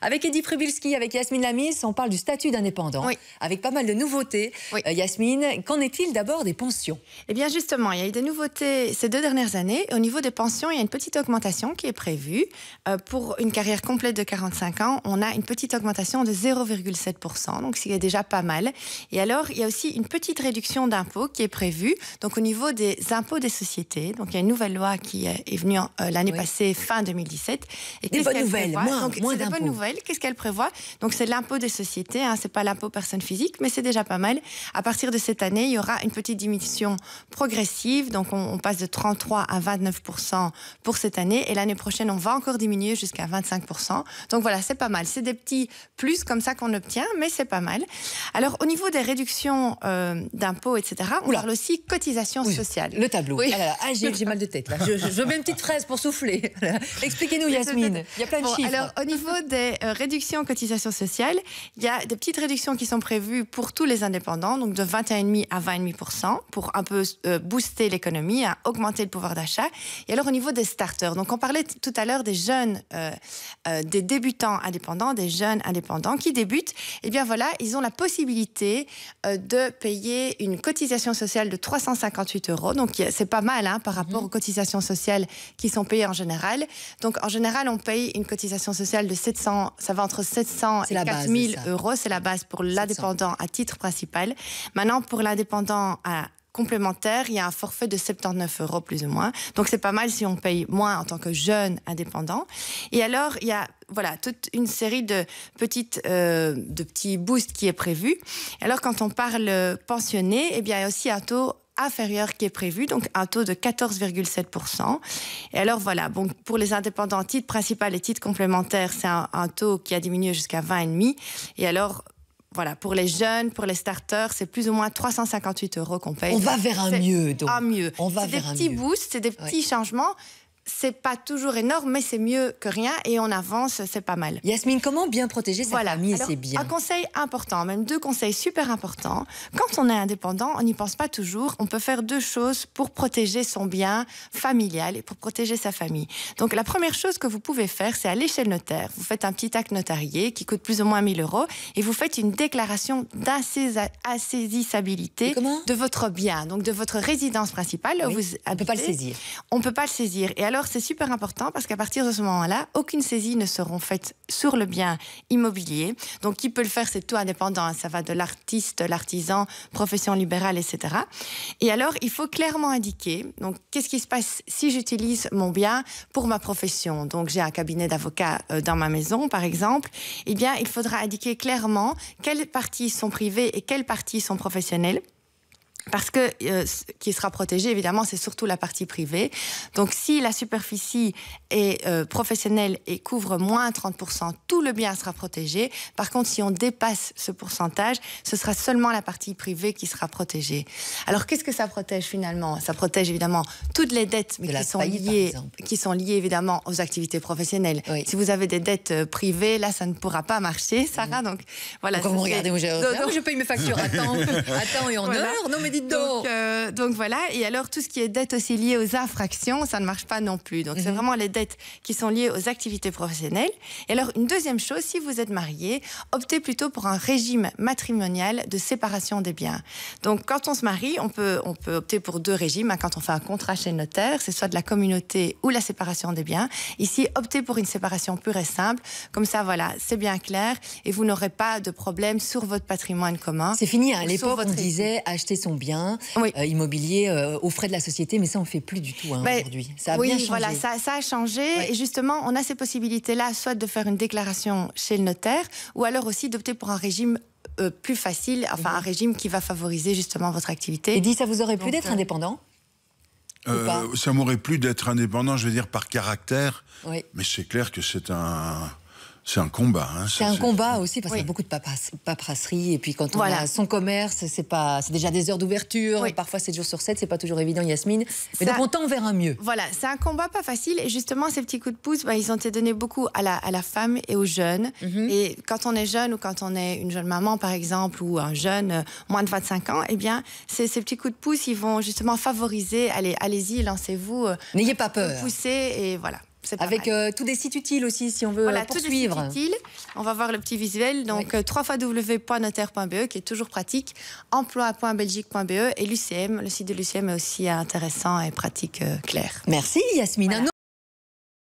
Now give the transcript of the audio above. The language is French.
Avec Eddy Przybylski, avec Yasmine Lamis, on parle du statut d'indépendant, avec pas mal de nouveautés. Yasmine, qu'en est-il d'abord des pensions? Eh bien justement, il y a eu des nouveautés ces 2 dernières années. Au niveau des pensions, il y a une petite augmentation qui est prévue. Pour une carrière complète de 45 ans, on a une petite augmentation de 0,7%, donc c'est déjà pas mal. Et alors, il y a aussi une petite réduction d'impôts qui est prévue, donc au niveau des impôts des sociétés. Donc il y a une nouvelle loi qui est venue l'année passée, fin 2017. Et des bonnes nouvelles, moins des bonnes nouvelles. Qu'est-ce qu'elle prévoit? Donc c'est l'impôt des sociétés, hein, c'est pas l'impôt personne physique, mais c'est déjà pas mal. À partir de cette année, il y aura une petite diminution progressive, donc on passe de 33 à 29% pour cette année, et l'année prochaine on va encore diminuer jusqu'à 25%. Donc voilà, c'est pas mal. C'est des petits plus comme ça qu'on obtient, mais c'est pas mal. Alors au niveau des réductions d'impôts, etc., on parle aussi cotisation sociale. Le tableau. J'ai mal de tête là. Je mets une petite fraise pour souffler. Expliquez-nous, Yasmine. Il y a plein de chiffres. Alors au niveau des réductions cotisations sociales, il y a des petites réductions qui sont prévues pour tous les indépendants, donc de 21,5 à 20,5% pour un peu booster l'économie, augmenter le pouvoir d'achat. Et alors au niveau des starters, donc on parlait tout à l'heure des jeunes, des débutants indépendants, des jeunes indépendants qui débutent. Et bien voilà, ils ont la possibilité de payer une cotisation sociale de 358 €. Donc c'est pas mal par rapport aux cotisations sociales qui sont payées en général. Donc en général, on paye une cotisation sociale de 700, ça va entre 700 et 4000 €. C'est la base pour l'indépendant à titre principal. Maintenant, pour l'indépendant à complémentaire, il y a un forfait de 79 € plus ou moins. Donc c'est pas mal si on paye moins en tant que jeune indépendant. Et alors, il y a toute une série de petits boosts qui est prévu. Alors quand on parle pensionné, eh bien, il y a aussi un taux inférieur qui est prévu, donc un taux de 14,7%. Et alors voilà, bon, pour les indépendants, titre principal et titre complémentaire, c'est un taux qui a diminué jusqu'à 20,5%. Et alors, voilà, pour les jeunes, pour les starters, c'est plus ou moins 358 € qu'on paye. On va vers un mieux, donc. Un mieux. C'est des petits boosts, c'est des petits changements. C'est pas toujours énorme, mais c'est mieux que rien et on avance, c'est pas mal. Yasmine, comment bien protéger sa famille et ses biens? Un conseil important, même 2 conseils super importants. Quand on est indépendant, on n'y pense pas toujours. On peut faire 2 choses pour protéger son bien familial et pour protéger sa famille. Donc la première chose que vous pouvez faire, c'est aller chez le notaire. Vous faites un petit acte notarié qui coûte plus ou moins 1 000 € et vous faites une déclaration d'insaisissabilité de votre bien, donc de votre résidence principale. Où vous habitez. On ne peut pas le saisir. On ne peut pas le saisir. Et alors, c'est super important parce qu'à partir de ce moment-là, aucune saisie ne sera faite sur le bien immobilier. Donc, qui peut le faire, c'est tout indépendant. Ça va de l'artiste, l'artisan, profession libérale, etc. Et alors, il faut clairement indiquer, donc, qu'est-ce qui se passe si j'utilise mon bien pour ma profession? Donc, j'ai un cabinet d'avocats dans ma maison, par exemple. Eh bien, il faudra indiquer clairement quelles parties sont privées et quelles parties sont professionnelles. Parce que qui sera protégé, évidemment, c'est surtout la partie privée. Donc, si la superficie est professionnelle et couvre moins 30%, tout le bien sera protégé. Par contre, si on dépasse ce pourcentage, ce sera seulement la partie privée qui sera protégée. Alors, qu'est-ce que ça protège finalement? Ça protège évidemment toutes les dettes mais qui sont liées évidemment aux activités professionnelles. Si vous avez des dettes privées, là, ça ne pourra pas marcher, Sarah. Donc, voilà. Comment regardez, je paye mes factures à temps et en heure. Non, mais donc voilà, et alors tout ce qui est dette aussi liée aux infractions, ça ne marche pas non plus. Donc c'est vraiment les dettes qui sont liées aux activités professionnelles. Et alors une deuxième chose, si vous êtes marié, optez plutôt pour un régime matrimonial de séparation des biens. Donc quand on se marie, on peut opter pour 2 régimes. Quand on fait un contrat chez le notaire, c'est soit de la communauté ou la séparation des biens. Ici, optez pour une séparation pure et simple. Comme ça, voilà, c'est bien clair et vous n'aurez pas de problème sur votre patrimoine commun. C'est fini, à l'époque on disait acheter son bien immobilier aux frais de la société, mais ça on ne fait plus du tout aujourd'hui. Ça a bien changé. Voilà, ça a changé et justement on a ces possibilités-là, soit de faire une déclaration chez le notaire ou alors aussi d'opter pour un régime plus facile, enfin un régime qui va favoriser justement votre activité. Eddy, ça vous aurait plu d'être indépendant? Ça m'aurait plu d'être indépendant, je veux dire par caractère, mais c'est clair que c'est un combat. C'est un combat aussi parce qu'il y a beaucoup de paperasserie et puis quand on a son commerce, c'est déjà des heures d'ouverture, parfois 7 jours sur 7, c'est pas toujours évident, Yasmine. Mais donc on tend vers un mieux. Voilà, c'est un combat pas facile et justement ces petits coups de pouce, ils ont été donnés beaucoup à la femme et aux jeunes. Et quand on est jeune ou quand on est une jeune maman par exemple ou un jeune moins de 25 ans, eh bien ces petits coups de pouce, ils vont justement favoriser, allez-y, lancez-vous. N'ayez pas peur. Pousser et voilà. Avec tous des sites utiles aussi, si on veut poursuivre. Tous des sites utiles. On va voir le petit visuel. Donc, www.notaire.be, qui est toujours pratique, emploi.belgique.be et l'UCM. Le site de l'UCM est aussi intéressant et pratique, clair. Merci Yasmine. Voilà.